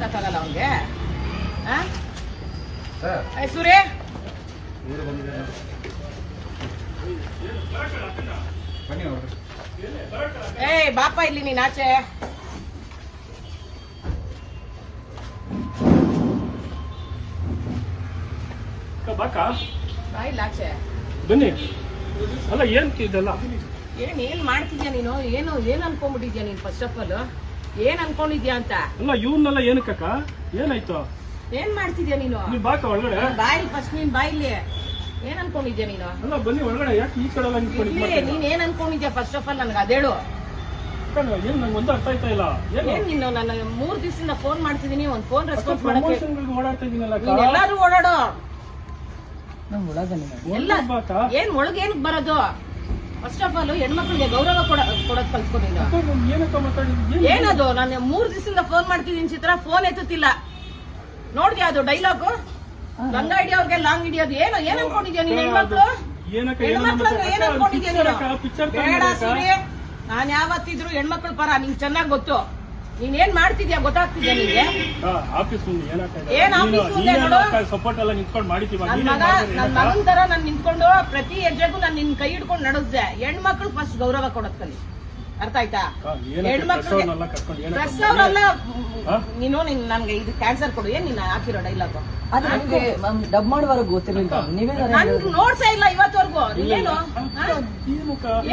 ಮಾತಾಡಕ್ಕಾಗಲ್ಲ ಅವ್ನಿಗೆ. ಸೂರ್ಯ ಏಯ್ ಬಾಪ ಇಲ್ಲಿ ನೀನ್ ಆಚೆ. ಇಲ್ಲ ಆಚೆ ಬನ್ನಿ. ಅಲ್ಲ ಏನ್ ಇದೆಲ್ಲ ಏನ್ ಮಾಡ್ತಿದ್ಯಾ ನೀನು? ಏನ್ ಅನ್ಕೊಂಡ್ಬಿಟ್ಟಿದ್ಯಾ ನೀನ್? ಫಸ್ಟ್ ಆಫ್ ಆಲ್ ಏನ್ ಅನ್ಕೊಂಡಿದ್ಯಾ ಅಂತ? ಅಲ್ಲ ಇವನ್ನೆಲ್ಲ ಏನಕ್ಕ ಏನಾಯ್ತು? ಏನ್ ಮಾಡ್ತಿದ್ಯಾ ನೀನು? ಬಾಕ ಒಳಗಡೆ ಬಾಯಿ ಫಸ್ಟ್ ನೀನ್ ಬಾಯಿಲಿ ಏನ್ ಅನ್ಕೊಂಡಿದ್ಯಾ ನೀನು? ಅಲ್ಲ ಬನ್ನಿ ಒಳಗಡೆ. ಯಾಕೆ ಈ ಕಡೆ ನೀನ್ ಏನ್ ಅನ್ಕೊಂಡಿದ್ಯಾ ಫಸ್ಟ್ ಆಫ್ ಆಲ್ ನನ್ಗೆ ಅದೇಳು. ಏನ್ ನಂಗೆ ಒಂದು ಅರ್ಥ ಆಯ್ತಾ ಇಲ್ಲ. ಏನ್ ನೀನು ನನ್ನ 3 ದಿವಸದಿಂದ ಫೋನ್ ಮಾಡ್ತಿದೀನಿ, ಒಂದ್ ಫೋನ್ ರೆಸ್ಪಾನ್ಸ್ ಮಾಡಕ್ಕೆ. ಓಡಾಡ್ತಾ ಇದೀನಲ್ಲ. ಎಲ್ಲಾರು ಓಡಾಡೋ. ಎಲ್ಲ ಏನ್ ಒಳಗೆ ಏನಕ್ ಬರೋದು? ಫಸ್ಟ್ ಆಫ್ ಆಲ್ ಹೆಣ್ಮಕ್ಳಿಗೆ ಗೌರವ ಕೊಡೋದ್ ಕಲ್ತ್ಕೊಂಡಿಲ್ಲ. ಏನಕ್ಕ ಮಾತಾಡಿದ್ವಿ? ಏನದು? ನಾನು 3 ದಿವಸದಿಂದ ಫೋನ್ ಮಾಡ್ತಿದ್ದೀನಿ ಚಿತ್ರ, ಫೋನ್ ಎತ್ತುತ್ತಿಲ್ಲ. ನೋಡ್ದ್ಯಾ ಅದು ಡೈಲಾಗು? ಲಂಗ ಹಿಡಿಯೋರ್ಗೆ ಲಾಂಗ್ ಹಿಡಿಯೋದು. ಏನ್ ಅನ್ಕೊಂಡಿದ್ಯಾ ನೀನ್? ಹೆಣ್ಮಕ್ಳು ಹೆಣ್ಮಕ್ಳಂದ್ರೆ ಏನ್ ಅನ್ಕೊಂಡಿದ್ಯಾ ನೀನು? ಬೇಡ ಸೂರ್ಯ, ನಾನ್ ಯಾವತ್ತಿದ್ರು ಹೆಣ್ಮಕ್ಳು ಪರ, ನಿಂಗೆ ಚೆನ್ನಾಗ್ ಗೊತ್ತು. ನೀನ್ ಏನ್ ಮಾಡ್ತಿದ್ಯಾ ಗೊತ್ತಾಗ್ತಿದ್ಯಾ ನಿಂಗೆ? ಏನ್ ಆಫೀಸ್ ಮುಂದೆ ನೋಡು, ನನ್ ಮಗನ್ ತರ ನಾನ್ ನಿಂತ್ಕೊಂಡು ಪ್ರತಿ ಹೆಜ್ಜೆಗೂ ನಾನ್ ನಿನ್ ಕೈ ಹಿಡ್ಕೊಂಡು ನಡೆಸ್ದೆ. ಹೆಣ್ಮಕ್ಳು ಫಸ್ಟ್ ಗೌರವ ಕೊಡೋದ್ ಕಲಿ, ಅರ್ಥ ಆಯ್ತಾ? ಹೆಣ್ಮಕ್ಳಿಗೆ ಪ್ರೆಸ್ ಅವರೆಲ್ಲ ನೀನು ನನ್ಗೆ ಇದು ಕ್ಯಾನ್ಸರ್ ಕೊಡು. ಏನ್ ನೀನ್ ಹಾಕಿರೋ ಡೈಲಾಗ್ ಡಬ್ ಮಾಡುವವರೆಗೂ ಗೊತ್ತಿರಲಿಲ್ಲ. ನನ್ಗೆ ನೋಡ್ಸೇ ಇಲ್ಲ ಇವತ್ತವರೆಗೂ. ಏನು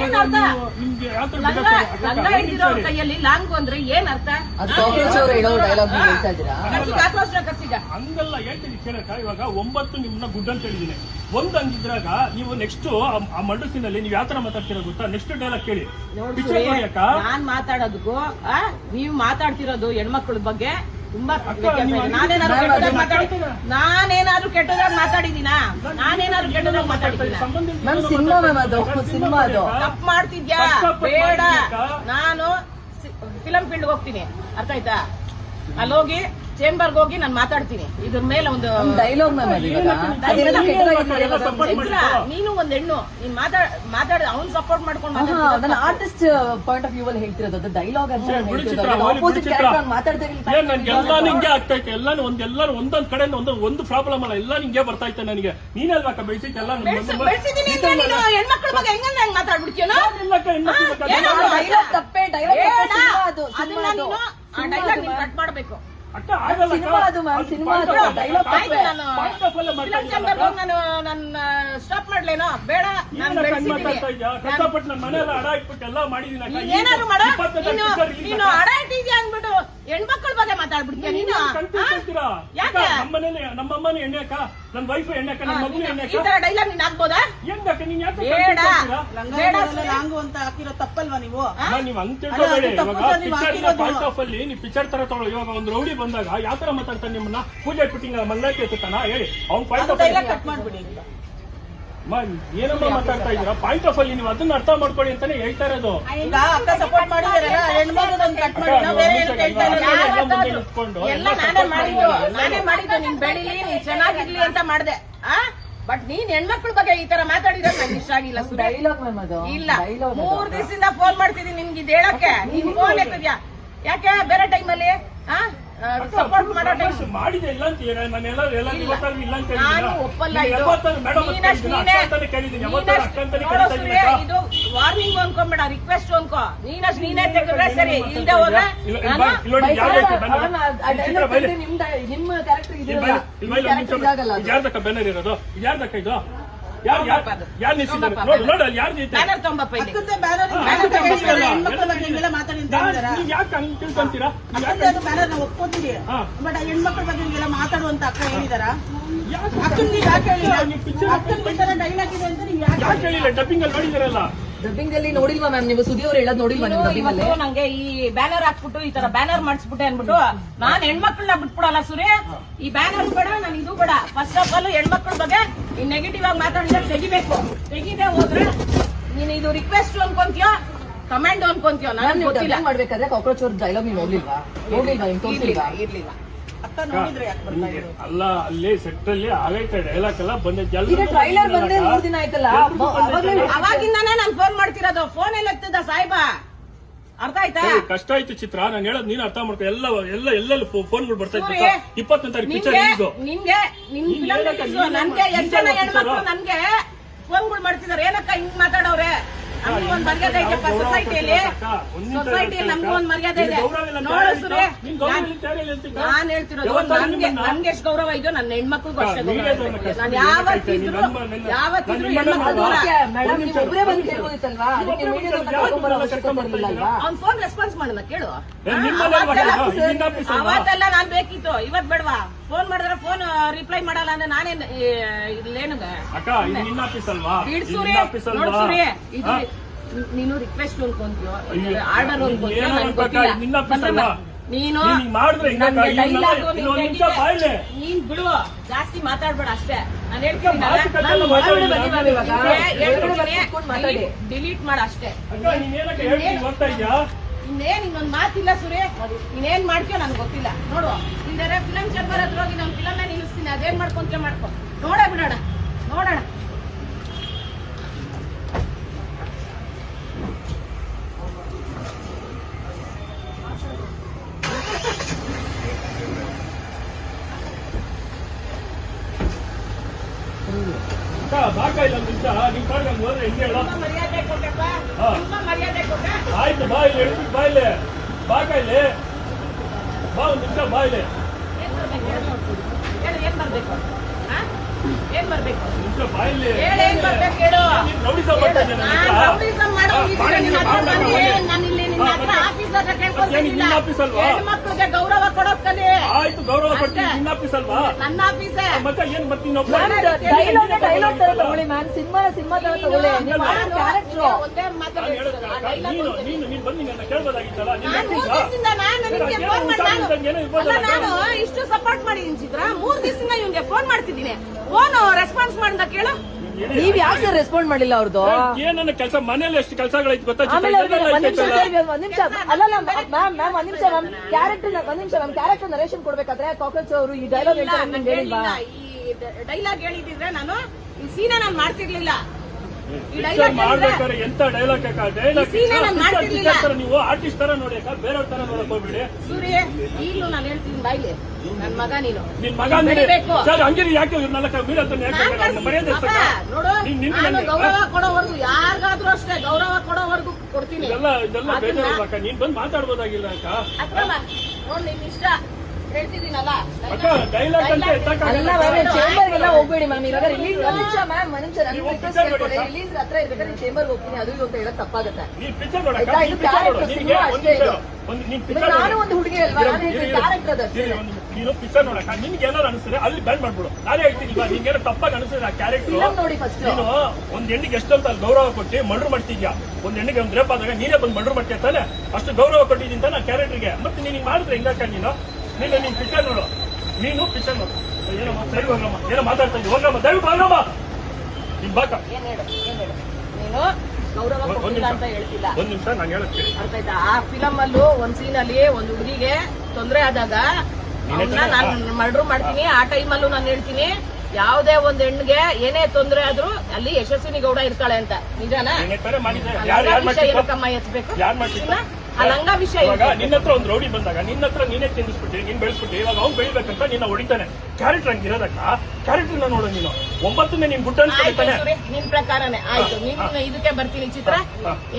ಏನ್ ಅರ್ಥ? ಲಂಗ ಹಿಡಿದಿರೋ ಕೈಯಲ್ಲಿ ಲಾಂಗು ಅಂದ್ರೆ ಏನ್ ಅರ್ಥ? ಕರ್ಸಿಗ ಹಂಗಲ್ಲ ಹೇಳ್ತೀನಿ ಕೇಳಕ್ಕ. ಇವಾಗ 9 ನಿಮ್ನ ಗುಡ್ ಅಂತ ಹೇಳಿದೀನಿ. 1 ಅಂದಿದ್ರಾಗ ನೀವು ನೆಕ್ಸ್ಟ್ ಆ ಮಂಡಸಿನಲ್ಲಿ ನೀವು ಯಾವ ತರ ಮಾತಾಡ್ತೀರಾ ಗೊತ್ತಾ? ನೆಕ್ಸ್ಟ್ ಡೈಲಾಗ್ ಕೇಳಿ. ನಾನ್ ಮಾತಾಡೋದಕ್ಕೂ ನೀವ್ ಮಾತಾಡ್ತಿರೋದು ಹೆಣ್ಮಕ್ಳ ಬಗ್ಗೆ ತುಂಬಾ ನಾನೇನಾದ್ರು ಕೆಟ್ಟದಾಗ ಮಾತಾಡಿದೀನಾ? ತಪ್ಪು ಮಾಡ್ತಿದ್ಯಾ? ಬೇಡ, ನಾನು ಫಿಲಂ ಫೀಲ್ಡ್ ಹೋಗ್ತೀನಿ, ಅರ್ಥ ಆಯ್ತಾ? ಅಲ್ಲೋಗಿ ಚೇಂಬರ್ಗೆ ಹೋಗಿ ನಾನು ಮಾತಾಡ್ತೀನಿ. ಇದ್ರ ಮೇಲೆ ಒಂದು ಡೈಲಾಗ್ ನೀನು ಒಂದ್ ಹೆಣ್ಣು, ನೀನ್ ಮಾತಾಡ ಅವ್ನ್ ಸಪೋರ್ಟ್ ಮಾಡ್ಕೊಂಡು ಆರ್ಟಿಸ್ಟ್ ಪಾಯಿಂಟ್ ಆಫ್ ವ್ಯೂ ಅಲ್ಲಿ ಹೇಳ್ತಿರೋದು ಡೈಲಾಗ್ ಅಂತ ನಿಂಗೆ ಆಗ್ತೈತೆ. ಎಲ್ಲಾನು ಎಲ್ಲರೂ ಒಂದೊಂದ್ ಕಡೆ ಒಂದು ಪ್ರಾಬ್ಲಮ್ ಅಲ್ಲ, ಎಲ್ಲ ನಿಂಗೆ ಬರ್ತೈತೆ. ನನಗೆ ನೀನಲ್ವಾಕ ಬೆಳೆಸಿದ್ದೆ ಎಲ್ಲ ಹೆಣ್ಮಕ್ಳ ಬಗ್ಗೆ ಹೆಂಗ್ ಮಾತಾಡ್ಬಿಡ್ತೀಯ? ತಪ್ಪೇ ಡೈಲಾಗ್ ಕಟ್ ಮಾಡ್ಬೇಕು. ಸ್ಟಾಪ್ ಮಾಡ್ಲೇನೋ? ಬೇಡ, ಏನಾದ್ರು ಮಾಡ. ನೀನು ಅಡ ಇಟ್ಟಿದ್ಯಾ ಅಂದ್ಬಿಟ್ಟು ಹೆಣ್ಮಕ್ಳ ಬಗ್ಗೆ ಮಾತಾಡ್ಬಿಡ್ತೀಯ ನೀನು? ನಮ್ಮಮ್ಮನ ಎಣ್ಣೆಕ, ನನ್ನ ವೈಫ್ ಎಣ್ಣೆಕ, ನನ್ನ ಮಗು ಎಣ್ಣೆಕ, ಈ ತರ ಡೈಲಾಗ್ ನೀನ್ ಹಾಕ್ಬೋದಾ? ಬೇಡ, ಲಾಂಗು ಅಂತ ಹಾಕಿರೋ ತಪ್ಪಲ್ವಾ ನೀವು? ನೀವ್ ಹಂಗ್ ತಿಳ್ಕೊಬೇಡಿ. ಇವಾಗ ಪಾಯಿಂಟ್ ಆಫ್ ಅಲ್ಲಿ ನೀವು ಪಿಕ್ಚರ್ ತರ ತಗೊಳ್ಳಿ. ಇವಾಗ ಒಂದು ರೌಡಿ ಬಂದಾಗ ಯಾವ ತರ ಮಾತಾಡ್ತಾನೆ ನಿಮ್ಮನ್ನ? ಪೂಜೆ ಇಟ್ಬಿಟ್ಟಿಂಗ ಮಂಗಳಾರತಿ ಎತ್ತುತ್ತಾನ ಹೇಳಿ. ಅವ್ನ್ ಪಾಯಿಂಟ್ ಆಫ್ ಕಟ್ ಮಾಡ್ಬಿಡಿ. ಏನಮ್ಮ ಮಾತಾಡ್ತಾ ಇದ್ದೀರಾ? ಪಾಯಿಂಟ್ ಆಫ್ ಅಲ್ಲಿ ನೀವು ಅದನ್ನ ಅರ್ಥ ಮಾಡ್ಕೊಳ್ಳಿ ಅಂತಾನೆ ಹೇಳ್ತಾ ಇರೋದು. ಈಗ ಅಕ್ಕ ಸಪೋರ್ಟ್ ಮಾಡಿದಾರಲ್ಲ, ಹೆಣ್ಮಕ್ಳು ಕಟ್ ಮಾಡಿ ಎಲ್ಲ ನಾನೇ ಮಾಡಿದ್ದು. ನೀನ್ ಬೆಳಿಲಿ, ನೀನ್ ಚೆನ್ನಾಗಿರ್ಲಿ ಅಂತ ಮಾಡ್ದೆ. ಬಟ್ ನೀನ್ ಹೆಣ್ಮಕ್ಳ ಬಗ್ಗೆ ಈ ತರ ಮಾತಾಡಿದ್ರೆ ನಂಗೆ ಇಷ್ಟ ಆಗಿಲ್ಲ. ಇಲ್ಲ, 3 ದಿವಸದಿಂದ ಫೋನ್ ಮಾಡ್ತಿದ್ದೀನಿ ನಿನ್ಗೆ ಇದು ಹೇಳಕ್ಕೆ. ನೀನ್ ಫೋನ್ ಎತ್ತಿದ್ಯಾ ಯಾಕೆ? ಬೇರೆ ಟೈಮಲ್ಲಿ ಸಪೋರ್ಟ್ ಮಾಡೋ ಟೈಮ್ ಮಾಡಿದೆ ಇಲ್ಲ ಅಂತ ನಾನು ಒಪ್ಪಲ್ಲ. ಇದು ವಾರ್ನಿಂಗ್ ಅನ್ಕೊಂಬೇಡ, ರಿಕ್ವೆಸ್ಟ್ ಅನ್ಕೋ. ನೀನೇ ತೆಗೆದ್ರೆ ಸರಿ, ಇಲ್ದೆ ಹೋದ್ರೆ ಯಾರ್ದಕ್ಕ ಬ್ಯಾನರ್ ಇರೋದು? ಯಾರ್ದಕ್ಕ ಇದು? ಒಪ್ಕೋತೀವಿ. ಬಟ್ ಹೆಣ್ಮಕ್ಳ ಬಗ್ಗೆ ಹಿಂಗೆಲ್ಲ ಮಾತಾಡುವಂತ ಅಕ್ಕ ಹೇಳಿದಾರ? ಅಕ್ಕನ್ಗೆ ಯಾಕೆ ಹೇಳಿಲ್ಲ? ಅಕ್ಕನ್ ಬಿಟ್ಟರೆ ಡೈಲಾಗ್ ಇದೆ ಅಂತ ನೀವು ಯಾಕೆ ಹೇಳಿಲ್ಲ? ಡಬ್ಬಿಂಗ್ ಅಲ್ಲಿ ನೋಡಿದಿರಲ್ಲ? ಡಬ್ಬಿಂಗ್ ಅಲ್ಲಿ ನೋಡಿಲ್ವಾ ಮ್ಯಾಮ್? ನೀವು ಸುದ್ದಿ ಅವ್ರು ಹೇಳೋದು ನೋಡಿಲ್ವಾ ನೀವು? ಡಬ್ಬಿಂಗ್ ಅಲ್ಲಿ ನಂಗೆ ಈ ಬ್ಯಾನರ್ ಹಾಕ್ಬಿಟ್ಟು ಈ ತರ ಬ್ಯಾನರ್ ಮಾಡಿಸ್ಬಿಟ್ಟೆ ಅನ್ಬಿಟ್ಟು ನಾನ್ ಹೆಣ್ಮಕ್ಳನ್ನ ಬಿಟ್ಬಿಡಲ್ಲ ಸೂರ್ಯ. ಈ ಬ್ಯಾನರ್ ಬೇಡ, ನಾನು ಇದು ಬೇಡ. ಫಸ್ಟ್ ಆಫ್ ಆಲ್ ಹೆಣ್ಮಕ್ಳ ಬಗ್ಗೆ ಈ ನೆಗೆಟಿವ್ ಆಗಿ ಮಾತಾಡಿದ್ರೆ ತೆಗಿಬೇಕು. ತೆಗಿದೆ ಹೋದ್ರೆ ನೀನು ಇದು ರಿಕ್ವೆಸ್ಟ್ ಅನ್ಕೊಂತೀಯೋ ಕಮೆಂಡ್ ಅನ್ಕೊಂತೀಯೋ ನಾನು ಗೊತ್ತಿಲ್ಲ. ಮಾಡ್ಬೇಕಾದ್ರೆ ಕಾಕ್ರೋಚ್ ಅವ್ರ ಡೈಲಾಗ್ ನೀವು ನೋಡ್ಲಿಲ್ವಾ? ಇರ್ಲಿಲ್ಲ. ಅಕ್ಕ ನೋಡಿದ್ರೆ ಯಾಕೆ ಬರ್ತಾ ಇದ್ರು? ಅಲ್ಲ, ಅಲ್ಲಿ ಸೆಟ್ ಅಲ್ಲಿ ಆಗೈತೆ ಡೈಲಾಗ್ ಎಲ್ಲ ಬಂದಿದ್ದೆ. ಟ್ರೈಲರ್ ಬಂದೇ 3 ದಿನ ಆಯ್ತಲ್ಲ, ಅವಾಗಿಂದಾನೇ ನಾನು ಫೋನ್ ಮಾಡ್ತಿರೋದು. ಫೋನ್ ಎಲ್ಲ ಎತ್ತದ ಸಾಹೇಬ? ಅರ್ಥ ಆಯ್ತಾ? ಕಷ್ಟ ಆಯ್ತು ಚಿತ್ರ, ನಾನು ಹೇಳೋದು ನೀನು ಅರ್ಥ ಮಾಡ್ಕೊ. ಎಲ್ಲೆಲ್ಲ ಫೋನ್ಗಳು ಬರ್ತಾ ಇತ್ತು. ಸೂರ್ಯ, 20ನೇ ತಾರೀಕು ಪಿಕ್ಚರ್ ನಿನ್ಗೆ ನನ್ಗೆ ಎಷ್ಟು ಜನ ಹೆಣ್ಮಕ್ಳು ನನ್ಗೆ ಫೋನ್ಗಳು ಮಾಡ್ತಿದಾರೆ, ಏನಕ್ಕ ಹಿಂಗ್ ಮಾತಾಡೋರೆ? ನಮ್ಗೂ ಒಂದ್ ಮರ್ಯಾದೆ ಇದೆಯಪ್ಪ ಸೊಸೈಟಿಯಲ್ಲಿ. ನಮ್ಗೂ ಒಂದ್ ಮರ್ಯಾದೆ ಇದೆ. ನೋಡು ಸೂರ್ಯ, ನಾನ್ ಹೇಳ್ತಿರೋದು ನನ್ಗೆ ಎಷ್ಟು ಗೌರವ ಇದೆಯೋ ನನ್ನ ಹೆಣ್ಮಕ್ಳಿಗೂ ಅಷ್ಟೇ ಗೌರವ ಇದೆ. ನಾನು ಯಾವತ್ತಿದ್ರು ಹೆಣ್ಮಕ್ಳು ಮೇಡಮ್ ನೀವು ಒಬ್ಬರೇ ಬಂದು ಕೇಳ್ಬೋದಿತ್ತಲ್ವಾ? ಅದಕ್ಕೆ ಮೀಡಿಯಾದವ್ರನ್ನ ಕರ್ಕೊಂಡ್ಬರೋ ಅವಶ್ಯಕತೆ ಇರ್ಲಿಲ್ಲಲ್ವಾ? ಅವ್ನ್ ಫೋನ್ ರೆಸ್ಪಾನ್ಸ್ ಮಾಡಲ್ಲ ಕೇಳು. ನಿಮ್ಮಲ್ಲಿ ಅವತ್ತೆಲ್ಲ ನಾನ್ ಬೇಕಿತ್ತು, ಇವತ್ ಬೇಡವಾ? ಫೋನ್ ಮಾಡಿದ್ರೆ ಫೋನ್ ರಿಪ್ಲೈ ಮಾಡಲ್ಲ ಅಂದ್ರೆ ನಾನೇನ್ ಇಲ್ಲೇನುಗ ಅಕ್ಕ, ಇದು ನಿನ್ನ ಆಫೀಸ್ ಅಲ್ವಾ? ಬಿಡ್ಸೂರಿ, ನೋಡ್ ಸೂರಿ, ಇದು ನೀನು ರಿಕ್ವೆಸ್ಟ್ ಅನ್ಕೊಂತೀಯೋ ಆರ್ಡರ್ ಅನ್ಕೊಂತೀಯೋ ನನ್ಗೆ ಗೊತ್ತಿಲ್ಲ. ನಿನ್ನ ಆಫೀಸ್ ಅಲ್ವಾ? ನೀನು ಮಾಡಿದ್ರೆ ನೀನ್ ಬಿಡು, ಜಾಸ್ತಿ ಮಾತಾಡ್ಬೇಡ ಅಷ್ಟೇ. ನಾನು ಹೇಳ್ತೀನಿ ಡಿಲೀಟ್ ಮಾಡ ಅಷ್ಟೇ. ಇನ್ನೇನ್ ಇನ್ನೊಂದ್ ಮಾತಿಲ್ಲ ಸುರೇ, ಇನ್ನೇನ್ ಮಾಡ್ತೀಯೋ ನನ್ಗೆ ಗೊತ್ತಿಲ್ಲ. ನೋಡು, ಇಲ್ದಾರೆ ಫಿಲಂ ಚೇಂಬರ್ ಹತ್ರ ಹೋಗಿ ನಾನು ಫಿಲಮ್ ನಿಲ್ಲಿಸ್ತೀನಿ, ಅದೇನ್ ಮಾಡ್ಕೊಂತೀಯ ಮಾಡ್ಕೊ, ನೋಡ ಬಿಡೋಣ ನೋಡೋಣ. ಬಾಕ ಇಲ್ಲ ನಿಮಿಷ, ನಿಮ್ ಕಾಡ್ಗೆ ಹೋದ್ರೆ ಹೆಂಗೆ ಹೇಳ? ಮರ್ಯಾದೆ ಕೊಟ್ಟಪ್ಪ, ತುಂಬಾ ಮರ್ಯಾದೆ ಕೊಟ್ಟೆ. ಆಯ್ತು, ಬಾ ಇಲ್ಲಿ ಹೇಳ್ಬಿಟ್ಟು ಬಾ ಇಲ್ಲಿ, ಬಾಕ ಇಲ್ಲಿ ಬಾ, ಒಂದ್ ನಿಮಿಷ ಬಾ ಇಲ್ಲಿ. ಏನ್ ಬರ್ಬೇಕು ಹೇಳು, ಏನ್ ಬರ್ಬೇಕು? ಏನ್ ಬರ್ಬೇಕು ನಿಮಿಷ ಬಾ ಇಲ್ಲಿ. ಹೇಳು, ಏನ್ ಬರ್ಬೇಕು ಹೇಳು. ರೌಡಿಸಂ ಮಾಡ್ತಾ ಇದ್ದೇನೆ ರೌಡಿಸಂ ಮಾಡೋ ನಾನು ಇಲ್ಲಿ ನಿನ್ನ ಹತ್ರ ಆಫೀಸ್ ಹತ್ರ ಕೇಳ್ಕೊಂತಿಲ್ಲ. ಹೆಣ್ಮಕ್ಳಿಗೆ ಗೌರವ ಕೊಡೋದ್ ಕಲಿ. ಆಯ್ತು, ಗೌರವ ಕೊಡ್ತೀನಿ. ನಿನ್ನ ಆಫೀಸ್ ಅಲ್ವಾ? ನನ್ನ ಆಫೀಸೇ. ಮತ್ತೆ ಏನ್ ಬರ್ತೀನಿ ಡೈಲಾಗ್ ತರ ತಗೊಳ್ಳಿ ಮ್ಯಾಮ್, ಸಿನಿಮಾ ತರ ತಗೊಳ್ಳಿ. ನೀವು ಮಾಡೋ ಕ್ಯಾರೆಕ್ಟರ್ ಒಂದೇ ಮಾತಲ್ಲಿ ನೀನ್ ಬಂದು ನನ್ನ ಕೇಳ್ಬೋದಾಗಿತ್ತಲ್ಲ. ನಾನು ಇಷ್ಟು ಸಪೋರ್ಟ್ ಮಾಡಿದೀನಿ ಚಿತ್ರ, 3 ದಿವಸದಿಂದ ಇವ್ಗೆ ಫೋನ್ ಮಾಡ್ತಿದ್ದೀನಿ, ಫೋನ್ ರೆಸ್ಪಾನ್ಸ್ ಮಾಡಿದ ಕೇಳು. ನೀವ್ ಯಾಕೆ ಸರ್ ರೆಸ್ಪಾಂಡ್ ಮಾಡಿಲ್ಲ ಅವ್ರದ್ದು? ಏನನ್ನ ಕೆಲಸ, ಮನೇಲಿ ಎಷ್ಟು ಕೆಲಸಗಳೈತಿ ಗೊತ್ತಾ? ಆಮೇಲೆ ಒಂದ್ ನಿಮಿಷ ಅಲ್ಲ ಮ್ಯಾಮ್, ಒಂದ್ ನಿಮಿಷ ಮ್ಯಾಮ್, ಕ್ಯಾರೆಕ್ಟರ್ ನರೇಶನ್ ಕೊಡ್ಬೇಕಾದ್ರೆ ಕಾಕ್ರೋಚ್ ಅವರು ಈ ಡೈಲಾಗ್ ಹೇಳ್ತಾರೆ ನಿಮ್ಗೆ ಹೇಳಿಲ್ವಾ? ಈ ಡೈಲಾಗ್ ಹೇಳಿದ್ರೆ ನಾನು ಈ ಸೀನ ನಾನು ಮಾಡ್ತಿರ್ಲಿಲ್ಲ. ಈ ಮಾಡ್ಬೇಕಾದ್ರೆ ಎಂತ ಡೈಲಾಗ್ ನೀವು ಆರ್ಟಿಸ್ಟ್ ತರ ನೋಡಿ, ಬೇರೆಯವ್ರ ತರ ನೋಡಕ್ ಹೋಗ್ಬಿಡಿ. ಸೂರ್ಯ, ಈಗಲೂ ನಾನು ಹೇಳ್ತೀನಿ ಬಾಯ್ಲಿ, ನನ್ ಮಗ ನೀನು, ನಿನ್ ಮಗ ಸರ್ ಹಂಗಿರಿ. ಯಾಕೆ ಮರ್ಯಾದೆ ನೋಡು, ನಾನು ಗೌರವ ಕೊಡೋವರೆಗೂ ಯಾರಿಗಾದ್ರೂ ಅಷ್ಟೇ ಗೌರವ ಕೊಡೋವರೆಗೂ ಕೊಡ್ತೀನಿ. ಇದೆಲ್ಲ ಬೇಜಾರಕ್ಕ, ನೀನ್ ಬಂದು ಮಾತಾಡ್ಬೋದಾಗಿಲ್ಲ ಅಕ್ಕ. ನೋಡ್ ನಿನ್ ಇಷ್ಟ ಹೇಳ್ತಿದ್ದೀನಲ್ಲ. ಅಕ್ಕ ಡೈಲಾಗ್ ಅಂತ ಚೇಂಬರ್ಗೆಲ್ಲ ಹೋಗ್ಬೇಡಿ ಮ್ಯಾಮ್. ಇವಾಗ ರಿಲೀಸ್ ರಿಲೀಸ್ ಹತ್ರ ಇರ್ಬೇಕಾದ್ರೆ ಚೇಂಬರ್ ಹೋಗ್ತೀನಿ ಅದು ಇದು ಅಂತ ಹೇಳಕ್ ತಪ್ಪಾಗತ್ತೆ. ನಾನು ಒಂದು ಹುಡುಗಿ ಅಲ್ವಾ, ಕ್ಯಾರೆಕ್ಟರ್ ನೀನು ಪಿಕ್ಚರ್ ನೋಡಕ ನಿನ್ಗೆ ಏನಾರು ಅನಿಸಿದ್ರೆ ಅಲ್ಲಿ ಬ್ಯಾನ್ ಮಾಡ್ಬಿಡು. ನಾನೇ ಹೇಳ್ತೀನಿ, ನಿನ್ಗೇನೋ ತಪ್ಪಾಗಿ ಅನಿಸಿದ್ರೆ ಆ ಕ್ಯಾರೆಕ್ಟರ್ ನೋಡಿ ಫಸ್ಟ್. ನೀನು ಒಂದ್ ಹೆಣ್ಣಿಗೆ ಎಷ್ಟಂತ ಗೌರವ ಕೊಟ್ಟು ಮರ್ಡರ್ ಮಾಡ್ತಿದ್ಯಾ? ಒಂದ್ ಹೆಣ್ಣಿಗೆ ಒಂದ್ ರೇಪ್ ಆದಾಗ ನೀನೇ ಬಂದು ಮರ್ಡರ್ ಮಾಡ್ತೀಯ ತಾನೆ? ಅಷ್ಟು ಗೌರವ ಕೊಟ್ಟಿದ್ದೀನಿ ತಾನೆ ಆ ಕ್ಯಾರೆಕ್ಟರ್ಗೆ. ಮತ್ತೆ ನೀನ್ ಮಾಡಿದ್ರೆ ಹೆಂಗಾಕ? ನೀನ್ ಪಿಕ್ಚರ್ ನೋಡು, ನೀನು ಪಿಕ್ಚರ್ ನೋಡು. ಏನೋ ಸರಿ ಹೋಗಮ್ಮ, ಏನೋ ಮಾತಾಡ್ತಾ ಇದ್ದೀವಿ, ಹೋಗಮ್ಮ ದಯವಿಟ್ಟು ಹೋಗಮ್ಮ. ನಿಮ್ ಬಾಕ ನೀನು ಗೌರವ ಕೊಟ್ಟಿಲ್ಲ ಅಂತ ಹೇಳ್ತಿಲ್ಲ. ಒಂದ್ ನಿಮಿಷ ನಾನು ಹೇಳ್ತೀನಿ, ಅರ್ಥ ಆಯ್ತಾ? ಆ ಫಿಲಮ್ ಅಲ್ಲೂ ಒಂದ್ ಸೀನ್ ಅಲ್ಲಿ ಒಂದ್ ಹುಡುಗಿಗೆ ತೊಂದರೆ ಆದಾಗ ನಾನು ಮರ್ಡರ್ ಮಾಡ್ತೀನಿ, ಆ ಟೈಮಲ್ಲೂ ನಾನು ಹೇಳ್ತೀನಿ ಯಾವ್ದೇ ಒಂದ್ ಹೆಣ್ಣಿಗೆ ಏನೇ ತೊಂದರೆ ಆದ್ರೂ ಅಲ್ಲಿ ಯಶಸ್ವಿನಿ ಗೌಡ ಇರ್ತಾಳೆ ಅಂತ. ನಿಜಾನಾ? ಏನಕ್ಕಮ್ಮ ಎತ್ಬೇಕು ಆ ಲಂಗ ವಿಷಯ? ಇವಾಗ ನಿನ್ನ ಹತ್ರ ಒಂದ್ ರೌಡಿ ಬಂದಾಗ ನಿನ್ನ ಹತ್ರ ನೀನೇ ತಿಂದಿಸ್ಬಿಟ್ಟು ನೀನ್ ಬೆಳೆಸ್ಬಿಟ್ಟು ಇವಾಗ ಅವ್ನು ಬೆಳಿಬೇಕಂತ ನಿನ್ನ ಹೊಡಿತಾನೆ. ಕ್ಯಾರೆಕ್ಟರ್ ಹಂಗಿರೋದಕ್ಕ ಕ್ಯಾರೆಕ್ಟರ್ ನೋಡು. ನೀನು 9ನೇ ನೀನ್ ಗುಡ್ಡ ಅನ್ಸ್ಕೊಳ್ತಾನೆ. ನಿನ್ ಪ್ರಕಾರನೇ ಆಯ್ತು. ನಿನ್ನ ಇದಕ್ಕೆ ಬರ್ತೀನಿ ಚಿತ್ರ,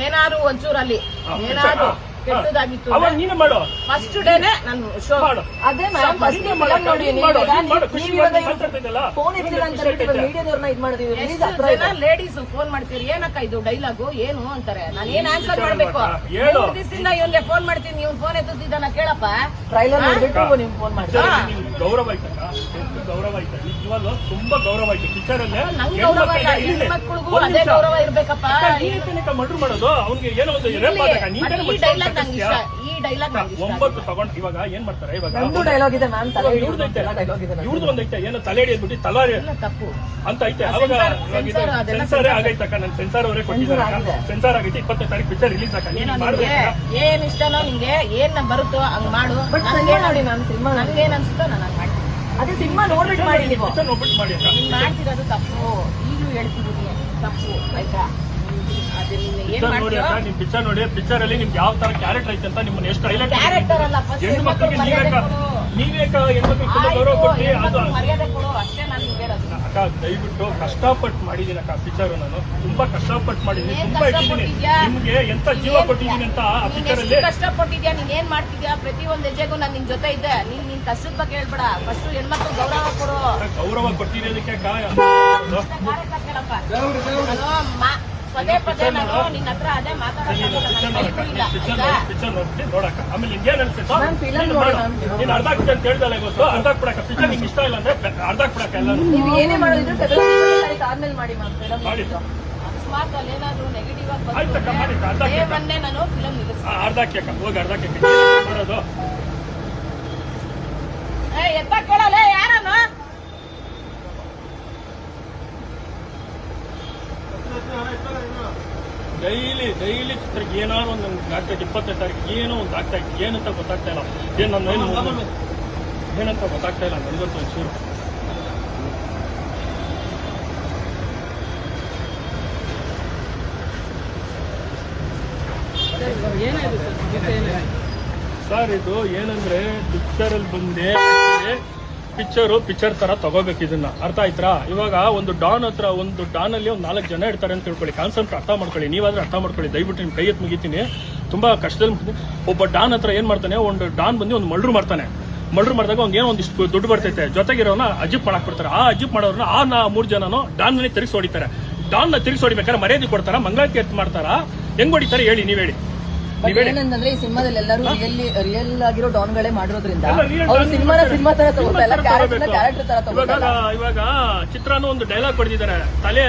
ಏನಾದ್ರು ಒಂಚೂರಲ್ಲಿ ಏನಾದ್ರು ಕೆಟ್ಟದಾಗಿತ್ತು ಅವಾಗ ನೀನು ಮಾಡು. ಫಸ್ಟ್ ಡೇನೆ ನಾನು ಶೋ ಮಾಡು. ಅದೇ ಮ್ಯಾಮ್, ಫಸ್ಟ್ ನೋಡಿ ಫೋನ್ ಇರ್ತಿಲ್ಲ ಅಂತ ಮೀಡಿಯಾದವ್ರನ್ನ ಇದ್ ಮಾಡಿದೀವಿ. ಲೇಡೀಸ್ ಫೋನ್ ಮಾಡ್ತೀರಿ, ಏನಕ್ಕ ಇದು ಡೈಲಾಗು ಏನು ಅಂತಾರೆ. ನಾನು ಏನ್ ಆನ್ಸರ್ ಮಾಡ್ಬೇಕು? 3 ದಿವಸದಿಂದ ಇವನ್ಗೆ ಫೋನ್ ಮಾಡ್ತೀನಿ, ನೀವು ಫೋನ್ ಎತ್ತಿದ್ದಾನ ಕೇಳಪ್ಪ. ಟ್ರೈಲರ್ ನೋಡ್ಬಿಟ್ಟು ನೀವು ಫೋನ್ ಮಾಡಿ. ಗೌರವ ಆಯ್ತಕ್ಕ, ಗೌರವ ಆಯ್ತು, ನಿಜವಾಗ್ಲೂ ತುಂಬಾ ಗೌರವ ಆಯ್ತು. ಪಿಕ್ಚರ್ ಅಲ್ಲೇ ಗೌರವ ಇಲ್ಲ, ಹೆಣ್ಮಕ್ಳಿಗೂ ಅದೇ ಗೌರವ ಇರ್ಬೇಕಪ್ಪ. ಮರ್ಡರ್ ಮಾಡೋದು ಅವ್ನಿಗೆ ಏನೋ ಒಂದು ರೇಪ್ ಆದಾಗ ಈ ಡೈಲಾಗ್ ನಂಗೆ ಇಷ್ಟ, ಈ ಡೈಲಾಗ್ 9 ತಗೊಂಡು ಇವಾಗ ಏನ್ ಮಾಡ್ತಾರೆ? ಇವಾಗ ಒಂದು ಡೈಲಾಗ್ ಇದೆ ಮ್ಯಾಮ್, ತಲೆ ಇವ್ರದ್ದು ಒಂದೈತೆ, ಏನೋ ತಲೆ ಹಿಡಿದ್ಬಿಟ್ಟು ತಲಾರಿ ತಪ್ಪು ಅಂತ ಐತೆ. ಅವಾಗ ಸೆನ್ಸಾರೇ ಆಗೈತಕ್ಕ, ನನ್ ಸೆನ್ಸಾರ್ ಅವರೇ ಕೊಟ್ಟಿದ್ದಾರೆ. ಸೆನ್ಸಾರ್ ಆಗೈತೆ, 20ನೇ ತಾರೀಕು ಪಿಕ್ಚರ್ ರಿಲೀಸ್ ಆಗ. ಏನ್ ಇಷ್ಟನೋ ನಿಂಗೆ ಏನ್ ಬರುತ್ತೋ ಹಂಗ್ ಮಾಡು. ನೋಡಿ ಮ್ಯಾಮ್, ಸಿನಿಮಾ ನನ್ಗೇನ್ ಅನ್ಸುತ್ತೋ ನಾನು ಹಂಗ್ ಮಾಡ್ತೀನಿ. ಅದೇ ಸಿನಿಮಾ ನೋಡ್ಬಿಟ್ಟು ಮಾಡಿ. ನೀವು ನೋಡ್ಬಿಟ್ಟು ಮಾಡಿ. ನೀನ್ ಮಾಡ್ತಿರೋದು ತಪ್ಪು, ಈಗಲೂ ಹೇಳ್ತಿದ್ದೀನಿ ತಪ್ಪು ಆಯ್ತಾ? ಏನ್ ನೋಡಿ ಮಾಡ್ತೀಯೋ ಅಕ್ಕ, ನಿಮ್ ಪಿಕ್ಚರ್ ನೋಡಿ, ಪಿಕ್ಚರ್ ಅಲ್ಲಿ ನಿಮ್ಗೆ ಯಾವ ತರ ಕ್ಯಾರೆಕ್ಟರ್ ಐತೆ ಅಂತ ನಿಮ್ಮನ್ನ ಎಷ್ಟು ಹೈಲೈಟ್ ಕ್ಯಾರೆಕ್ಟರ್ ಅಲ್ಲ ಫಸ್ಟ್ ಹೆಣ್ಣು ಮಕ್ಕಳಿಗೆ ಮರ್ಯಾದೆ ಕೊಡು. ನೀವೇ ಹೆಣ್ಮಕ್ಳಿಗೆ ತುಂಬಾ ಗೌರವ ಕೊಟ್ಟು ಅದು ಮರ್ಯಾದೆ ಕೊಡು ಅಷ್ಟೇ ನಾನು ಹೇಳೋದು. ಅಕ್ಕ ದಯವಿಟ್ಟು ಕಷ್ಟಪಟ್ಟು ಮಾಡಿದೀನಿ ಅಕ್ಕ ಪಿಕ್ಚರ್ ನಾನು ತುಂಬಾ ಕಷ್ಟಪಟ್ಟು ಮಾಡಿದೀನಿ, ಏನ್ ತುಂಬಾ ಇಟ್ಟಿದ್ದೀನಿ ಕಷ್ಟಪಟ್ಟಿದ್ಯಾ? ನಿಮ್ಗೆ ಎಂತ ಜೀವ ಕೊಟ್ಟಿದ್ದೀನಿ ಅಂತ ಆ ನೀನ್ ಪಿಕ್ಚರ್ ಎಷ್ಟು ಅಲ್ಲಿ. ಕಷ್ಟಪಟ್ಟಿದ್ಯಾ, ನೀನ್ ಏನ್ ಮಾಡ್ತಿದ್ಯಾ, ಪ್ರತಿ ಒಂದ್ ಹೆಜ್ಜೆಗೂ ನಾನು ನಿನ್ ಜೊತೆ ಇದ್ದೆ. ನೀನ್ ಕಷ್ಟದ ಬಗ್ಗೆ ಹೇಳ್ಬೇಡ, ಫಸ್ಟ್ ಹೆಣ್ಮಕ್ಳು ಗೌರವ ಕೊಡು. ಗೌರವ ಕೊಟ್ಟಿರೋದಕ್ಕೆ ಪದೇ ಪದೇ ನಾನು ನಿನ್ನ ಹತ್ರ ಅದೇ ಪಿಕ್ಚರ್ ನೋಡ್ತೀನಿ ನೋಡಕ್ಕ. ಆಮೇಲೆ ನಿಮ್ಗೇನ್ ಅನ್ಸುತ್ತೋ Ma'am, film ನೋಡಿ ma'am. ನೀನ್ ಅರ್ಧ ಹಾಕ್ತೀನಿ ಅಂತ ಹೇಳ್ದಲ್ಲ ಇವತ್ತು, ಅರ್ಧ ಹಾಕ್ಬಿಡಕ್ಕ. ಪಿಕ್ಚರ್ ನಿಮ್ಗೆ ಇಷ್ಟ ಇಲ್ಲ ಅಂದ್ರೆ ಅರ್ಧ ಹಾಕ್ಬಿಡಕ್ಕ ಎಲ್ಲ. ನೀವು ಏನೇ ಮಾಡೋದಿದ್ರು ಫೆಬ್ರವರಿ ಆದ್ಮೇಲೆ ಮಾಡಿ ಮ್ಯಾಮ್ ಫಿಲಮ್. ಮಾಡಿ ಅಕಸ್ಮಾತ್ ಅಲ್ಲೇನಾದ್ರು ನೆಗೆಟಿವ್ ಆಯ್ತಕ್ಕ, ಮಾಡಿ ಅರ್ಧ ಆಗಿ ಹಾಕಿ ಮೊನ್ನೆ ನಾನು ಫಿಲಮ್ ನಿಲ್ಲಿಸ್ತೀನಿ. ಅರ್ಧ ಹಾಕ್ಯಕ್ಕ, ಹೋಗಿ ಅರ್ಧ ಹಾಕಿ ಮಾಡೋದು. ಎತ್ತ ಕೇಳಲ್ಲ ಯಾರನು ಡೈಲಿ ಚಿತ್ರಕ್ಕೆ ಏನಾದ್ರು ಒಂದು ಆಗ್ತಾ ಇತ್ತು. 20ನೇ ತಾರೀಕು ಏನೋ ಒಂದು ಆಗ್ತಾ ಇತ್ತು, ಏನಂತ ಗೊತ್ತಾಗ್ತಾ ಇಲ್ಲ. ಏನಂತ ಗೊತ್ತಾಗ್ತಾ ಇಲ್ಲ ನನಗಂತೂ ಒಂಚೂರು. ಸರ್ ಇದು ಏನಂದ್ರೆ ಪಿಕ್ಚರ್ ಅಲ್ಲಿ ಬಂದೆ ಪಿಕ್ಚರ್ ತರ ತಗೋಬೇಕು ಇದನ್ನ, ಅರ್ಥ ಆಯ್ತಾ? ಇವಾಗ ಒಂದು ಡಾನ್ ಹತ್ರ ಒಂದು ಡಾನ್ ಅಲ್ಲಿ ಒಂದು 4 ಜನ ಇರ್ತಾರೆ ಅಂತ ತಿಳ್ಕೊಳ್ಳಿ, ಕಾನ್ಸೆಪ್ಟ್ ಅರ್ಥ ಮಾಡ್ಕೊಳ್ಳಿ. ನೀವಾದ್ರೆ ಅರ್ಥ ಮಾಡ್ಕೊಳ್ಳಿ, ದಯವಿಟ್ಟು ನಿಮ್ ಕೈ ಎತ್ತು ಮುಗಿತೀನಿ. ತುಂಬಾ ಕಷ್ಟದಲ್ಲಿ ಒಬ್ಬ ಡಾನ್ ಹತ್ರ ಏನ್ ಮಾಡ್ತಾನೆ, ಒಂದು ಡಾನ್ ಬಂದು ಒಂದು ಮರ್ಡರ್ ಮಾಡ್ತಾನೆ. ಮರ್ಡರ್ ಮಾಡಿದಾಗ ಒಂದ್ ಏನೋ ಒಂದಿಷ್ಟು ದುಡ್ಡು ಬರ್ತೈತೆ, ಜೊತೆಗಿರೋನ ಅಜಿಪ್ ಮಾಡಕ್ ಬಿಡ್ತಾರೆ. ಆ ಅಜಿಪ್ ಮಾಡೋರ್ನ ಆ 3 ಜನನು ಡಾನ್ ನಲ್ಲಿ ತಿರುಗಿಸಿ ಹೊಡಿತಾರೆ. ಡಾನ್ ನ ತಿರುಗಿಸಿ ಹೊಡಿಬೇಕಾದ್ರೆ ಮರ್ಯಾದೆ ಕೊಡ್ತಾರ, ಮಂಗಳಾರತಿ ಎತ್ತು ಮಾಡ್ತಾರ, ಹೆಂಗ್ ಹೊಡಿತಾರೆ ಹೇಳಿ, ನೀವ್ ಹೇಳಿ. ಏನಂದ್ರೆ ಈ ಸಿನಿಮಾದಲ್ಲಿ ಎಲ್ಲರೂ ರಿಯಲ್ ಆಗಿರೋ ಡಾನ್ಗಳೇ ಮಾಡಿರೋದ್ರಿಂದ ಎಲ್ಲ real ಅವ್ರು don ಸಿನಿಮಾ ತರ ತಗೋತಾ ಕ್ಯಾರೆಕ್ಟರ್ ತರ ತಗೋತಾ. ಇವಾಗ ಚಿತ್ರಾನು ಒಂದು ಡೈಲಾಗ್ ಕೊಡ್ತಿದ್ದಾರೆ, ತಲೆ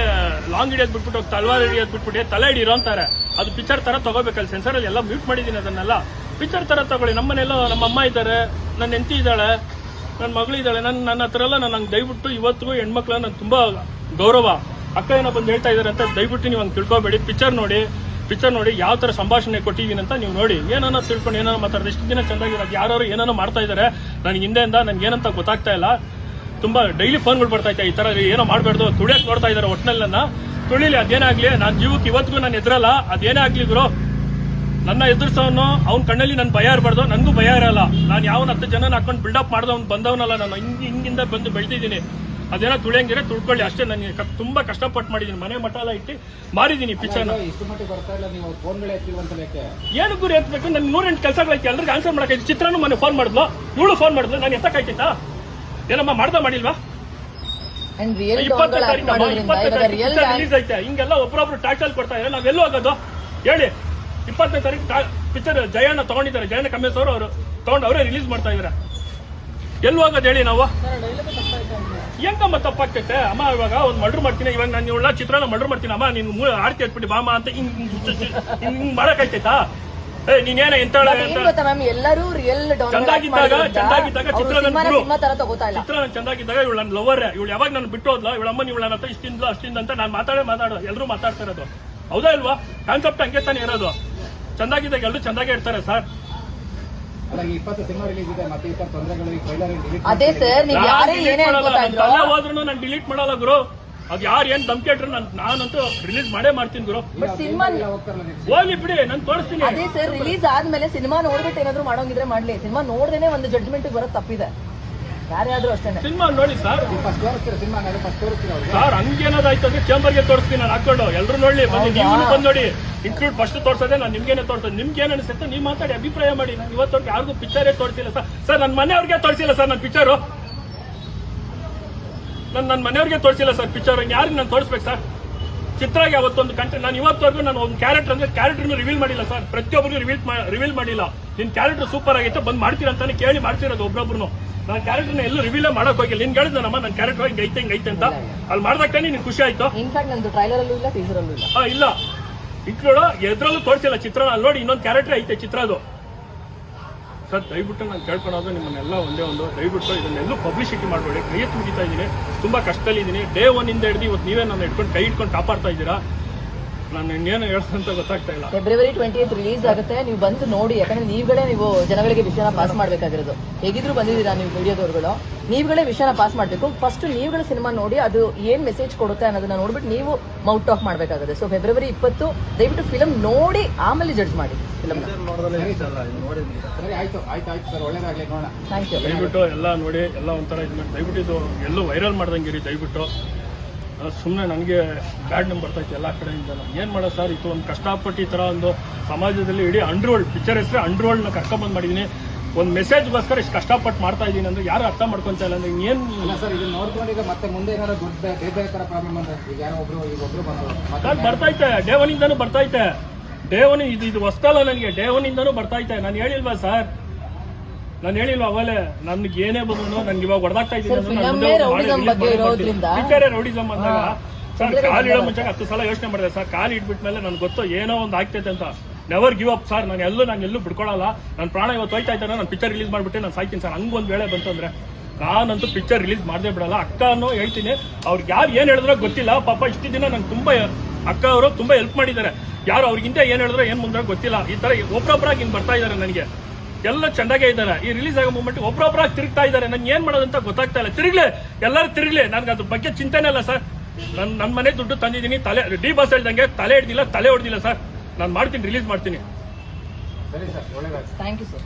ಲಾಂಗ್ ಹಿಡಿಯೋದ್ ಬಿಟ್ಬಿಟ್ಟು ತಲವಾರ್ ಹಿಡಿಯೋದ್ ಬಿಟ್ಬಿಟ್ಟು ತಲೆ ಹಿಡಿರೋ ಅಂತಾರೆ. ಅದು ಪಿಕ್ಚರ್ ತರ ತಗೋಬೇಕಲ್ಲ. ಸೆನ್ಸರ್ ಅಲ್ಲಿ ಎಲ್ಲ ಮ್ಯೂಟ್ ಮಾಡಿದೀನಿ ಅದನ್ನೆಲ್ಲ. ಪಿಕ್ಚರ್ ತರ ತಗೊಳ್ಳಿ. ನಮ್ಮನೆಲ್ಲ ನಮ್ಮ ಅಮ್ಮ ಇದ್ದಾರೆ, ನನ್ನ ಹೆಂಡತಿ ಇದ್ದಾಳೆ, ನನ್ನ ಮಗಳು ಇದ್ದಾಳೆ. ನನ್ನ ಹತ್ರ ಎಲ್ಲ ನಂಗೆ ದಯವಿಟ್ಟು ಇವತ್ತಿಗೂ ಹೆಣ್ಮಕ್ಳ ನನ್ ತುಂಬಾ ಗೌರವ. ಅಕ್ಕ ಏನೋ ಬಂದು ಹೇಳ್ತಾ ಇದಾರೆ ಅಂತ ದಯವಿಟ್ಟು ನೀವು ಹಂಗೆ ತಿಳ್ಕೊಬೇಡಿ. ಪಿಕ್ಚರ್ ನೋಡಿ ಯಾವ ತರ ಸಂಭಾಷಣೆ ಕೊಟ್ಟಿದ್ದೀನಿ ಅಂತ ನೀವು ನೋಡಿ. ಏನೋ ತಿಳ್ಕೊಂಡು ಏನೋ ಮಾತಾಡಿದ್ರೆ ಇಷ್ಟು ದಿನ ಚೆನ್ನಾಗಿರೋದು. ಯಾರು ಏನೇನೋ ಮಾಡ್ತಾ ಇದಾರೆ, ನನಗೆ ಹಿಂದೆಯಿಂದ ನನ್ಗೆ ಏನಂತ ಗೊತ್ತಾಗ್ತಾ ಇಲ್ಲ. ತುಂಬಾ ಡೈಲಿ ಫೋನ್ಗಳು ಬರ್ತಾ ಇತ್ತು, ಈ ತರ ಏನೋ ಮಾಡಬಾರ್ದು, ತುಳಿಯಕ್ ನೋಡ್ತಾ ಇದಾರೆ. ಒಟ್ಟಿನಲ್ಲಿ ನನ್ನ ತುಳಿಲಿ, ಅದೇನಾಗ್ಲಿ. ನಾನು ಜೀವಕ್ಕೆ ಇವತ್ತಿಗೂ ನಾನು ಎದುರಲ್ಲ. ಅದೇನೇ ಆಗ್ಲಿ ಗುರು, ನನ್ನ ಎದುರಿಸೋನು ಅವ್ನ ಕಣ್ಣಲ್ಲಿ ನನ್ ಭಯ ಇರಬಾರ್ದು, ನನಗೂ ಭಯ ಇರಲ್ಲ. ನಾನು ಯಾವ 10 ಜನ ಹಾಕೊಂಡು ಬಿಲ್ಡಪ್ ಮಾಡ್ದವ್ನು ಬಂದವನಲ್ಲ. ನಾನು ಹಿಂಗಿಂದ ಬಂದು ಬೆಳೆದಿದ್ದೀನಿ. ಅದೇನೋ ತುಳಿಯಂಗಿದ್ರೆ ತುಳ್ಕೊಳ್ಳಿ ಅಷ್ಟೇ. ನನಗೆ ತುಂಬಾ ಕಷ್ಟಪಟ್ಟು ಮಾಡಿದೀನಿ, ಮನೆ ಮಠ ಎಲ್ಲ ಇಟ್ಟು ಮಾರಿದೀನಿ ಪಿಕ್ಚರ್. ಏನು ಗುರಿ ಎತ್ತಬೇಕು? ನನ್ 108 ಕೆಲಸಗಳೈತಿ, ಎಲ್ರಿಗೂ ಆನ್ಸರ್ ಮಾಡಕ್ಕೆ. ಚಿತ್ರನು ಮನೆ ಫೋನ್ ಮಾಡಿದ್ಲು, ಇವಳು ಫೋನ್ ಮಾಡಿದ್ಲು, ನಾನು ಎತ್ತಕ್ಕಾಯ್ತಾ? ಏನಮ್ಮ ಮಾಡ್ದಾ? 20ನೇ ತಾರೀಕು ರಿಲೀಸ್ ಐತೆ. ಹಿಂಗೆಲ್ಲ ಒಬ್ಬೊಬ್ರು ಟ್ಯಾಕ್ಸಲ್ಲಿ ಕೊಡ್ತಾ ಇದ್ದಾರೆ. ನಾವೆಲ್ಲೂ ಹೋಗೋದು ಹೇಳಿ? 20ನೇ ತಾರೀಕು ಪಿಕ್ಚರ್ ಜಯಣ್ಣ ತಗೊಂಡಿದ್ದಾರೆ, ಜಯಣ್ಣ ಕಮ್ಮೇಶ್ ಅವರು ತಗೊಂಡು ಅವರೇ ರಿಲೀಸ್ ಮಾಡ್ತಾ ಇದಾರೆ. ಎಲ್ಲಿ ಹೋಗೋದು ಹೇಳಿ ನಾವು? ಹೆಂಗಮ್ಮ ತಪ್ಪಾಗ್ತೈತೆ ಅಮ್ಮ? ಇವಾಗ ಒಂದು ಮರ್ಡರ್ ಮಾಡ್ತೀನಿ, ಇವಾಗ ನಾನು ಇವಳ ಚಿತ್ರನ ಮರ್ಡರ್ ಮಾಡ್ತೀನಿ ಅಮ್ಮ, ನೀನು ಆರ್ತಿ ಎತ್ಬಿಟ್ಟು ಬಾಮ ಅಂತ ಹಿಂಗ್ ಮಾಡಕ್ಕಾಯ್ತೈತಾ? ನೀನೇನ ಎಂತ ಎಲ್ಲರೂ ರಿಯಲ್ ಚಂದಾಗಿದ್ದಾಗ ಚಿತ್ರ ತಗೋತಾ ಚಂದಾಗಿದ್ದಾಗ ಇವಳು ನನ್ನ ಲವರ್. ಇವಳು ಯಾವಾಗ ನಾನು ಬಿಟ್ಟು ಹೋದ್ಲ, ಇವಳ ಅಮ್ಮನ ಇವಳ ಹತ್ರ ಇಷ್ಟಿಂದ ಅಷ್ಟಿಂದ ಅಂತ ನಾನು ಮಾತಾಡೋ ಎಲ್ಲರೂ ಮಾತಾಡ್ತಾ ಇರೋದು. ಹೌದಾ ಇಲ್ವಾ? ಕಾನ್ಸೆಪ್ಟ್ ಹಂಗೆ ತಾನೇ ಇರೋದು. ಚಂದಾಗಿದ್ದಾಗ ಎಲ್ಲರೂ ಚಂದಾಗೆ ಇರ್ತಾರೆ ಸರ್. ಅದೇ ಸರ್, ನೀವು ಯಾರೇ ಏನೇ ಹೋದ್ರು ನಾನು ಡಿಲೀಟ್ ಮಾಡಲ್ಲ ಗುರು. ಅದ್ ಯಾರು ಏನ್ ಧಮ್ಕೇಟ್ರು ನಾನಂತೂ ರಿಲೀಸ್ ಮಾಡೇ ಮಾಡ್ತೀನಿ ಗುರು. ಸಿನಿಮಾ ಹೋಗ್ಲಿ ಬಿಡಿ, ನಾನು ತೋರಿಸ್ತೀನಿ. ಅದೇ ಸರ್, ರಿಲೀಸ್ ಆದ್ಮೇಲೆ ಸಿನಿಮಾ ನೋಡ್ಬಿಟ್ಟು ಏನಾದ್ರು ಮಾಡೋಂಗಿದ್ರೆ ಮಾಡ್ಲಿ. ಸಿನಿಮಾ ನೋಡ್ದೇನೆ ಒಂದು ಜಡ್ಜ್ಮೆಂಟ್ ಬರೋದು ತಪ್ಪಿದೆ, ಯಾರೇ ಆದ್ರೂ ಅಷ್ಟೇ. ಸಿನಿಮಾ ನೋಡಿ ಸರ್. ಸರ್ ಹಂಗೇನಾದಾಯ್ತು ಅಂದ್ರೆ ಚೇಂಬರ್ಗೆ ತೋರಿಸ್ತೀನಿ ನಾನು ಹಾಕೊಂಡು, ಎಲ್ರು ನೋಡ್ಲಿ. ನೀವು ಬಂದ್ ನೋಡಿ, ಇನ್ಕ್ಲೂಡ್ ಫಸ್ಟ್ ತೋರ್ಸೋದೆ ನಾನು. ನಿಮ್ಗೇನೆ ತೋರ್ಸೋದು, ನಿಮ್ಗೆ ಏನ್ ಅನ್ಸುತ್ತೆ ನೀವು ಮಾತಾಡಿ, ಅಭಿಪ್ರಾಯ ಮಾಡಿ. ನಾನು ಇವತ್ತು ಯಾರಿಗೂ ಪಿಕ್ಚರೇ ತೋರಿಸಿಲ್ಲ ಸರ್. ನನ್ನ ಮನೆಯವ್ರಿಗೆ ತೋರಿಸಿಲ್ಲ ಸರ್ ನನ್ನ ಪಿಕ್ಚರು. ನನ್ನ ಮನೆಯವ್ರಿಗೆ ತೋರಿಸಿಲ್ಲ ಸರ್ ಪಿಕ್ಚರ್. ಯಾರಿಗೆ ನಾನು ತೋರಿಸ್ಬೇಕು ಸರ್? ಚಿತ್ರಾಗೆ ಅವತ್ತೊಂದು ಕಂಟೆಂಟ್ ನಾನು ಇವತ್ತವರೆಗೂ ನಾನು ಒಂದು ಕ್ಯಾರೆಕ್ಟರ್ ಅಂದ್ರೆ ಕ್ಯಾರೆಕ್ಟರ್ನು ರಿವೀಲ್ ಮಾಡಿಲ್ಲ ಸರ್. ಪ್ರತಿಯೊಬ್ಬರಿಗೂ ರಿವೀಲ್ ಮಾಡಿಲ್ಲ. ನಿನ್ ಕ್ಯಾರೆಕ್ಟರ್ ಸೂಪರ್ ಆಗಿತ್ತು, ಬಂದ್ ಮಾಡ್ತೀರಂತಾನೆ ಕೇಳಿ ಮಾಡ್ತಿರೋದು ಒಬ್ಬೊಬ್ರು. ನಾನು ಕ್ಯಾರೆಕ್ಟರ್ನ ಎಲ್ಲೂ ರಿವೀಲ್ ಮಾಡಕ್ ಹೋಗಿಲ್ಲ. ನಿನ್ ಹೇಳಿದ್ನಮ್ಮ ನನ್ನ ಕ್ಯಾರೆಕ್ಟರ್ ಹಿಂಗೈತೆ ಅಂತ. ಅಲ್ಲಿ ಮಾಡ್ದಾಗ್ತಾನೆ ನಿನ್ ಖುಷಿ ಆಯ್ತು. ಇನ್ಫ್ಯಾಕ್ಟ್ ನಂದು ಟ್ರೈಲರ್ ಅಲ್ಲೂ ಇಲ್ಲ, ಟೀಸರ್ ಅಲ್ಲೂ ಇಲ್ಲ. ಇಲ್ಲ ಇನ್ಕ್ಲೂಡ್ ಎದ್ರಲ್ಲೂ ತೋರಿಸಿಲ್ಲ ಚಿತ್ರ. ಅಲ್ಲಿ ನೋಡಿ ಇನ್ನೊಂದು ಕ್ಯಾರೆಕ್ಟರ್ ಐತೆ ಚಿತ್ರದು ಸರ್. ದಯವಿಟ್ಟು ನಾನು ಕೇಳ್ಕೊಳೋದು ನಿಮ್ಮನ್ನೆಲ್ಲ ಒಂದೇ ಒಂದು, ದಯವಿಟ್ಟು ಇದನ್ನೆಲ್ಲೂ ಪಬ್ಲಿಸಿಟಿ ಮಾಡಬೇಡಿ. ಕೈ ಎತ್ತು ಮುಗಿತಾ ಇದ್ದೀನಿ, ತುಂಬಾ ಕಷ್ಟದಲ್ಲಿ ಇದ್ದೀನಿ. ಡೇ 1 ಇಂದ ಹಿಡಿದು ಇವತ್ತು ನೀವೇ ನನ್ನ ಕೈ ಇಟ್ಕೊಂಡು ಕಾಪಾಡ್ತಾ ಇದ್ದೀರಾ. ನಾನು ಇನ್ನೇನು ಹೇಳೋದಂತ ಗೊತ್ತಾಗ್ತಾ ಇಲ್ಲ. ಫೆಬ್ರವರಿ 28 ರಿಲೀಸ್ ಆಗುತ್ತೆ, ನೀವು ಬಂದು ನೋಡಿ. ಯಾಕಂದ್ರೆ ನೀವುಗಳೇ ನೀವು ಜನಗಳಿಗೆ ವಿಷಯನ ಪಾಸ್ ಮಾಡ್ಬೇಕಾಗಿರೋದು. ಹೇಗಿದ್ರು ಬಂದಿದ್ದೀರಾ ನೀವು ಮೀಡಿಯಾದವ್ರುಗಳು, ನೀವುಗಳೇ ವಿಷಯನ ಪಾಸ್ ಮಾಡ್ಬೇಕು. ಫಸ್ಟ್ ನೀವುಗಳ ಸಿನಿಮಾ ನೋಡಿ ಅದು ಏನ್ ಮೆಸೇಜ್ ಕೊಡುತ್ತೆ ಅನ್ನೋದನ್ನ ನೋಡ್ಬಿಟ್ಟು ನೀವು ಮೌತ್ ಟಾಕ್ ಮಾಡ್ಬೇಕಾಗುತ್ತೆ. ಸೊ ಫೆಬ್ರವರಿ 20 ದಯವಿಟ್ಟು ಫಿಲಮ್ ನೋಡಿ ಆಮೇಲೆ ಜಡ್ಜ್ ಮಾಡಿ ಫಿಲಮ್. Thank you. ದಯವಿಟ್ಟು ಎಲ್ಲ ನೋಡಿ, ಎಲ್ಲ ಒಂಥರ ಇದು ಮಾಡಿ ದಯವಿಟ್ಟು ಇದು ಎಲ್ಲೂ ವೈರಲ್ ಮಾಡ್ದಂಗಿರಿ ದಯವಿಟ್ಟು. ಸುಮ್ಮನೆ ನನಗೆ ಬ್ಯಾಡ್ ನಂಬರ್ ಬರ್ತೈತೆ ಎಲ್ಲ ಕಡೆಯಿಂದ. ಏನು ಮಾಡೋದು ಸರ್, ಇದು ಒಂದು ಕಷ್ಟಪಟ್ಟು ಈ ಥರ ಒಂದು ಸಮಾಜದಲ್ಲಿ ಇಡೀ ಅಂಡರ್ವರ್ಲ್ಡ್ ಪಿಕ್ಚರ್ ಹೆಸರೇ ಅಂಡರ್ವರ್ಲ್ಡ್ನ ಕರ್ಕೊಂಡ್ಬಂದು ಮಾಡಿದ್ದೀನಿ. ಒಂದು ಮೆಸೇಜ್ಗೋಸ್ಕರ ಇಷ್ಟು ಕಷ್ಟಪಟ್ಟು ಮಾಡ್ತಾ ಇದ್ದೀನಿ ಅಂದ್ರೆ ಯಾರು ಅರ್ಥ ಮಾಡ್ಕೊಂತ ಇಲ್ಲ. ಅಂದ್ರೆ ಏನು ಸರ್ ಇದನ್ನ ನೋಡ್ಕೊಂಡು ಈಗ ಮತ್ತೆ ಮುಂದೆ ಏನಾದ್ರು ದೊಡ್ಡ ಬೇರೆ ತರ ಪ್ರಾಬ್ಲಮ್ ಅಂದ್ರೆ ಈಗ ಯಾರೋ ಒಬ್ರು ಬಂದು ಬರ್ತೈತೆ. ಡೇ ಒನ್ನಿಂದನೂ ಬರ್ತೈತೆ. ಡೇ ಒನ್ ಇದು ಹೊಸ್ತಲ್ಲ ನನಗೆ. ಡೇ ಒನ್ನಿಂದನೂ ಬರ್ತೈತೆ. ನಾನು ಹೇಳಿಲ್ವಾ ಸರ್, ನಾನು ಹೇಳಿಲ್ವಾ ಅವಲೇ ನನ್ಗೆ ಏನೇ ಬಂದ್ರು ನನ್ಗೆ ಇವಾಗ ಹೊಡೆದಾಗ್ತಾ ಇದ್ದೀನಿ. ಪಿಕ್ಚರೇ ರೌಡಿಸಮ್ ಅಂದಾಗ ಸರ್ ಕಾಲು ಇಡೋ ಮುಂಚೆ 10 ಸಲ ಯೋಚನೆ ಮಾಡಿದೆ ಸರ್. ಕಾಲು ಇಟ್ಬಿಟ್ಮೇಲೆ ನನ್ಗೆ ಗೊತ್ತು ಏನೋ ಒಂದು ಆಗ್ತೈತೆ ಅಂತ. Never give up sir. ನಾನು ಎಲ್ಲೂ ಬಿಡ್ಕೊಳಲ್ಲ. ನನ್ನ ಪ್ರಾಣ ಇವತ್ತು ಹೋಯ್ತಾ ಇದ್ದಾನೆ. ನಾನು ಪಿಕ್ಚರ್ ರಿಲೀಸ್ ಮಾಡ್ಬಿಟ್ಟೆ ನಾನು ಸಾಯ್ತೀನಿ ಸರ್. ಹಂಗೊಂದು ವೇಳೆ ಬಂತು ಅಂದ್ರೆ ನಾನಂತೂ ಪಿಕ್ಚರ್ ರಿಲೀಸ್ ಮಾಡದೇ ಬಿಡಲ್ಲ. ಅಕ್ಕನೂ ಹೇಳ್ತೀನಿ, ಅವ್ರಿಗೆ ಯಾರು ಏನ್ ಹೇಳಿದ್ರೋ ಗೊತ್ತಿಲ್ಲ. ಪಾಪ ಇಷ್ಟು ದಿನ ನಂಗೆ ತುಂಬಾ ಅಕ್ಕ ಅವರು ತುಂಬಾ ಹೆಲ್ಪ್ ಮಾಡಿದ್ದಾರೆ. ಯಾರು ಅವ್ರಿಗಿಂತ ಏನ್ ಹೇಳಿದ್ರೋ ಏನ್ ಮುಂದೆ ಗೊತ್ತಿಲ್ಲ. ಈ ತರ ಒಬ್ಬೊಬ್ಬರಾಗಿ ಹಿಂಗ್ ಬರ್ತಾ ಇದಾರೆ. ನನಗೆ ಎಲ್ಲ ಚೆನ್ನಾಗೇ ಇದ್ದಾರೆ. ಈ ರಿಲೀಸ್ ಆಗೋ ಮೂಮೆಂಟ್ ಒಬ್ಬೊಬ್ಬರಾಗಿ ತಿರುಗ್ತಾ ಇದ್ದಾರೆ. ನನ್ಗೆ ಏನ್ ಮಾಡೋದಂತ ಗೊತ್ತಾಗ್ತಾ ಇಲ್ಲ. ತಿರುಗ್ಲಿ, ಎಲ್ಲರೂ ತಿರುಗ್ಲಿ, ನನ್ಗೆ ಅದ್ರ ಬಗ್ಗೆ ಚಿಂತೆನೇ ಇಲ್ಲ ಸರ್. ನನ್ನ ಮನೆ ದುಡ್ಡು ತಂದಿದ್ದೀನಿ. ತಲೆ ಡಿ ಬಾಸ್ ಹೇಳ್ದಂಗೆ ತಲೆ ಹಿಡ್ದಿಲ್ಲ, ತಲೆ ಹೊಡೆದಿಲ್ಲ ಸರ್. ನಾನು ಮಾಡ್ತೀನಿ, ರಿಲೀಸ್ ಮಾಡ್ತೀನಿ. ಸರಿ ಸರ್, ಒಳ್ಳೆಯದಾಗಿ. Thank you sir.